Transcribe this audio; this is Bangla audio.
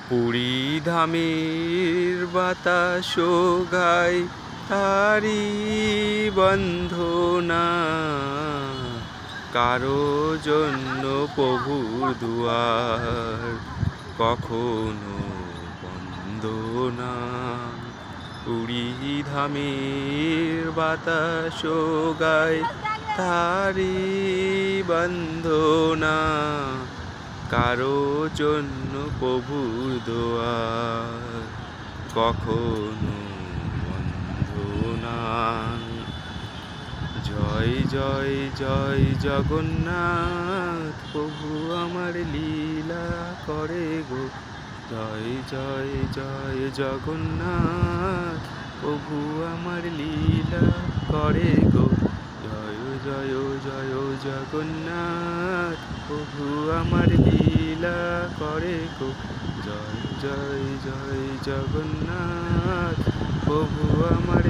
পুরী ধামের বাতাস গায় তারি বন্ধনা, কারো জন্য প্রভুর দুয়ার কখনো বন্ধ না। পুরী ধামের বাতাস গায় তারি বন্ধনা, কারো জন্য প্রভুর দোয়ার কখনো বন্ধ না। জয় জয় জয় জগন্নাথ, প্রভু আমার লীলা করে গো। জয় জয় জয় জগন্নাথ, প্রভু আমার লীলা করে গো। জয় জয় জয় জগন্নাথ, প্রভু আমার লীলা করে গো। জয় জয় জয় জগন্নাথ, প্রভু আমার